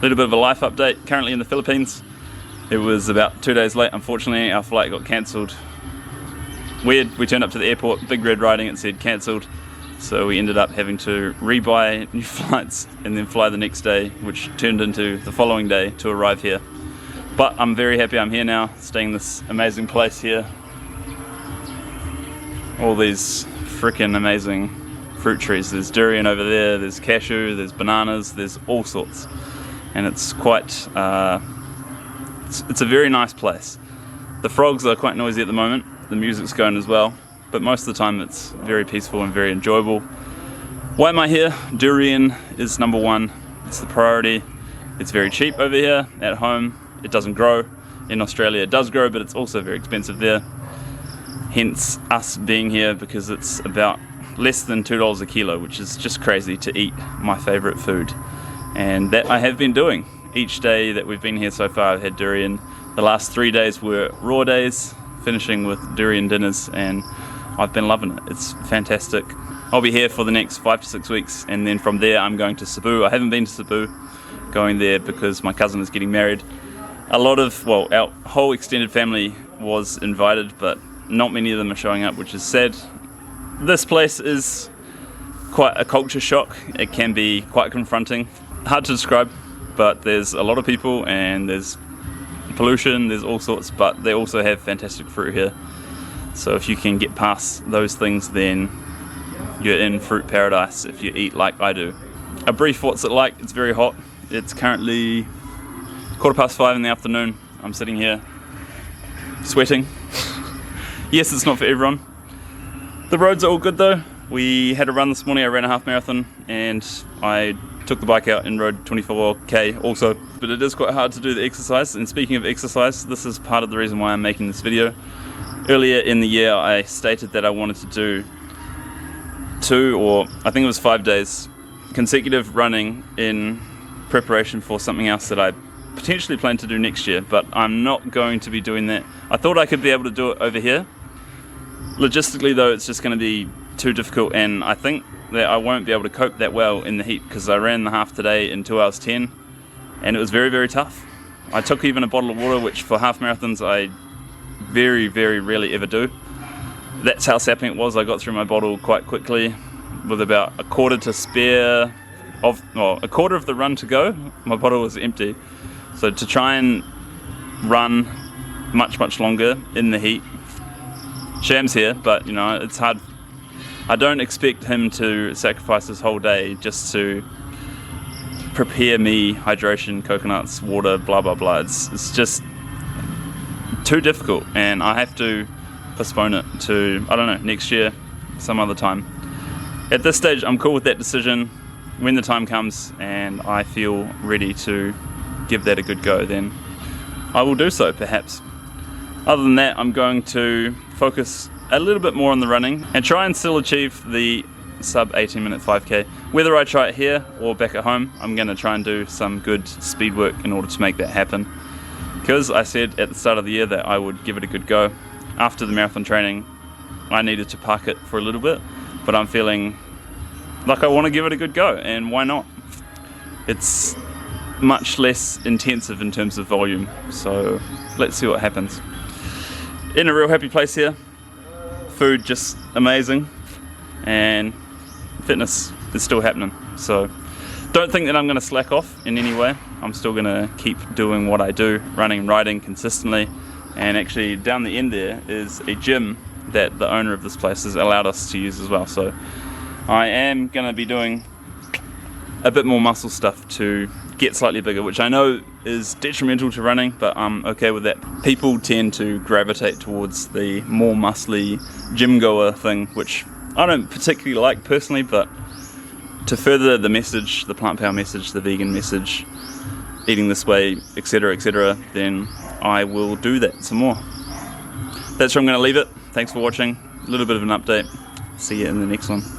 A little bit of a life update. Currently in the Philippines. It was about 2 days late, unfortunately. Our flight got cancelled. Weird, we turned up to the airport, big red writing, it said cancelled. So we ended up having to rebuy new flights and then fly the next day, which turned into the following day to arrive here. But I'm very happy I'm here now, staying in this amazing place here. All these freaking amazing fruit trees. There's durian over there, there's cashew, there's bananas, there's all sorts. And it's quite, it's a very nice place. The frogs are quite noisy at the moment, the music's going as well, but most of the time it's very peaceful and very enjoyable. Why am I here? Durian is number one, it's the priority. It's very cheap over here at home, it doesn't grow. In Australia it does grow, but it's also very expensive there. Hence us being here, because it's about less than $2 a kilo, which is just crazy to eat my favourite food. And that I have been doing. Each day that we've been here so far I've had durian. The last 3 days were raw days, finishing with durian dinners, and I've been loving it. It's fantastic. I'll be here for the next 5 to 6 weeks, and then from there I'm going to Cebu. I haven't been to Cebu, going there because my cousin is getting married. Our whole extended family was invited, but not many of them are showing up, which is sad. This place is quite a culture shock. It can be quite confronting. Hard to describe, but there's a lot of people and there's pollution, there's all sorts, but they also have fantastic fruit here. So if you can get past those things, then you're in fruit paradise if you eat like I do. A brief what's it like. It's very hot. It's currently 5:15 in the afternoon. I'm sitting here sweating. Yes, it's not for everyone. The roads are all good though. We had a run this morning. I ran a half marathon and I took the bike out and rode 24k also. But it is quite hard to do the exercise. And speaking of exercise, this is part of the reason why I'm making this video. Earlier in the year I stated that I wanted to do 5 days consecutive running in preparation for something else that I potentially plan to do next year, but I'm not going to be doing that. I thought I could be able to do it over here. Logistically though, it's just going to be too difficult, and I think that I won't be able to cope that well in the heat, because I ran the half today in 2 hours 10 and it was very, very tough. I took even a bottle of water, which for half marathons I very, very rarely ever do. That's how sapping it was. I got through my bottle quite quickly with about a quarter to spare a quarter of the run to go. My bottle was empty. So to try and run much longer in the heat, Sham's here, but you know, it's hard. I don't expect him to sacrifice his whole day just to prepare me hydration, coconuts, water, blah blah blah. It's just too difficult, and I have to postpone it to, I don't know, next year, some other time. At this stage I'm cool with that decision. When the time comes and I feel ready to give that a good go, then I will do so perhaps. Other than that, I'm going to focus a little bit more on the running and try and still achieve the sub 18-minute 5k. Whether I try it here or back at home, I'm going to try and do some good speed work in order to make that happen, because I said at the start of the year that I would give it a good go. After the marathon training I needed to park it for a little bit, but I'm feeling like I want to give it a good go, and why not? It's much less intensive in terms of volume, so let's see what happens. In a real happy place here. Food just amazing, and fitness is still happening, so don't think that I'm going to slack off in any way. I'm still going to keep doing what I do, running and riding consistently. And actually down the end there is a gym that the owner of this place has allowed us to use as well, so I am going to be doing a bit more muscle stuff to get slightly bigger, which I know is detrimental to running, but I'm okay with that. People tend to gravitate towards the more muscly gym goer thing, which I don't particularly like personally, but to further the message, the plant power message, the vegan message, eating this way, etc, then I will do that some more. That's where I'm going to leave it. Thanks for watching. A little bit of an update. See you in the next one.